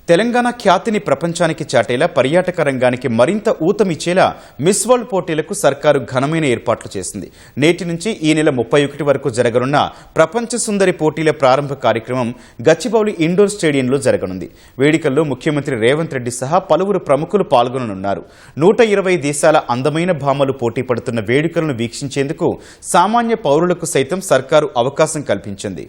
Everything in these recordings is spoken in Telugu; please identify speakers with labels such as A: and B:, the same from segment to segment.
A: తెలంగాణ ఖ్యాతిని ప్రపంచానికి చాటేలా పర్యాటక రంగానికి మరింత ఊతమిచ్చేలా మిస్ వరల్డ్ పోటీలకు సర్కారు ఘనమైన ఏర్పాట్లు చేసింది. నేటి నుంచి ఈ నెల 31 వరకు జరగనున్న ప్రపంచ సుందరి పోటీల ప్రారంభ కార్యక్రమం గచ్చిబౌలి ఇండోర్ స్టేడియంలో జరగనుంది. వేడుకల్లో ముఖ్యమంత్రి రేవంత్ రెడ్డి సహా పలువురు ప్రముఖులు పాల్గొననున్నారు. 120 దేశాల అందమైన భామలు పోటీ పడుతున్న వేడుకలను వీక్షించేందుకు సామాన్య పౌరులకు సైతం సర్కారు అవకాశం కల్పించింది.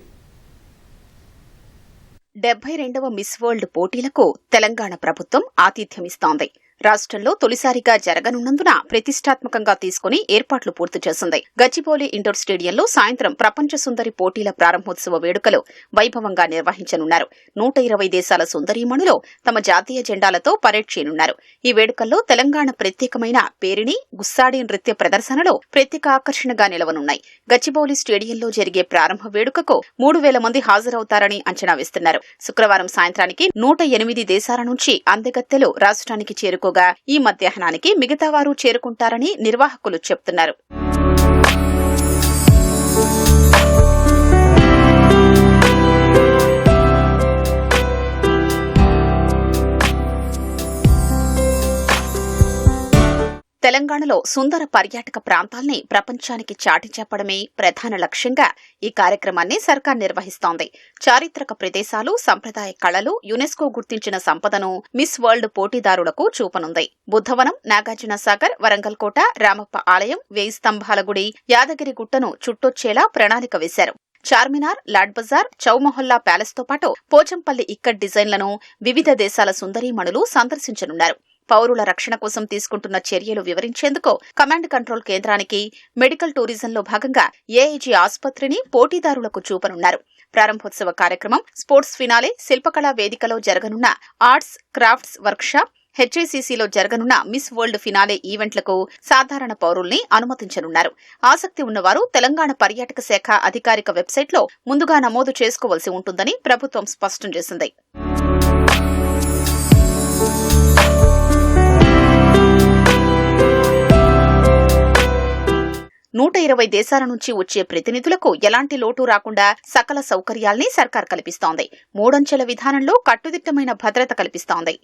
B: 72వ మిస్ వరల్డ్ పోటీలకు తెలంగాణ ప్రభుత్వం ఆతిథ్యమిస్తోంది. రాష్ట్రంలో తొలిసారిగా జరగనున్నందున ప్రతిష్టాత్మకంగా తీసుకుని ఏర్పాట్లు పూర్తి చేసింది. గచ్చిబౌలి ఇండోర్ స్టేడియంలో సాయంత్రం ప్రపంచ సుందరి పోటీల ప్రారంభోత్సవ వేడుకలు వైభవంగా నిర్వహించనున్నారు. 120 దేశాల సుందరీమణులు తమ జాతీయ జెండాలతో పరేడ్ చేయనున్నారు. ఈ వేడుకల్లో తెలంగాణ ప్రత్యేకమైన పేరిణి, గుస్సాడి నృత్య ప్రదర్శనలు ప్రత్యేక ఆకర్షణగా నిలవనున్నాయి. గచ్చిబౌలి స్టేడియంలో జరిగే ప్రారంభ వేడుకకు 3000 మంది హాజరవుతారని అంచనా వేస్తున్నారు. శుక్రవారం సాయంత్రానికి 108 దేశాల నుంచి అందెగత్తెలు రాష్ట్రానికి చేరుకు ఈ మధ్యాహ్నానికి మిగతా వారు చేరుకుంటారని నిర్వాహకులు చెబుతున్నారు. తెలంగాణలో సుందర పర్యాటక ప్రాంతాల్ని ప్రపంచానికి చాటి చెప్పడమే ప్రధాన లక్ష్యంగా ఈ కార్యక్రమాన్ని సర్కార్ నిర్వహిస్తోంది. చారిత్రక ప్రదేశాలు, సంప్రదాయ కళలు, యునెస్కో గుర్తించిన సంపదను మిస్ వరల్డ్ పోటీదారులకు చూపనుంది. బుద్ధవనం, నాగార్జునసాగర్, వరంగల్ కోట, రామప్ప ఆలయం, 1000 స్తంభాల గుడి, యాదగిరి గుట్టను చుట్టొచ్చేలా ప్రణాళిక వేశారు. చార్మినార్, లాడ్ బజార్, చౌమొహల్లా ప్యాలెస్ తో పాటు పోచంపల్లి ఇక్కట్ డిజైన్లను వివిధ దేశాల సుందరీమణులు సందర్శించనున్నారు. పౌరుల రక్షణ కోసం తీసుకుంటున్న చర్యలు వివరించేందుకు కమాండ్ కంట్రోల్ కేంద్రానికి, మెడికల్ టూరిజంలో భాగంగా ఏఐజీ ఆసుపత్రిని పోటీదారులకు చూపనున్నారు. ప్రారంభోత్సవ కార్యక్రమం, స్పోర్ట్స్ ఫినాలే, శిల్పకళా వేదికలో జరగనున్న ఆర్ట్స్ క్రాఫ్ట్స్ వర్క్షాప్, హెచ్ఐసిసిలో జరగనున్న మిస్ వరల్డ్ ఫినాలే ఈవెంట్లకు సాధారణ పౌరుల్ని అనుమతించనున్నారు. ఆసక్తి ఉన్నవారు తెలంగాణ పర్యాటక శాఖ అధికారిక వెబ్సైట్లో ముందుగా నమోదు చేసుకోవాల్సి ఉంటుందని ప్రభుత్వం స్పష్టం చేసింది. 120 దేశాల నుంచి వచ్చే ప్రతినిధులకు ఎలాంటి లోటు రాకుండా సకల సౌకర్యాల్ని సర్కార్ కల్పిస్తోంది. 3 అంచెల విధానంలో కట్టుదిట్టమైన భద్రత కల్పిస్తోంది.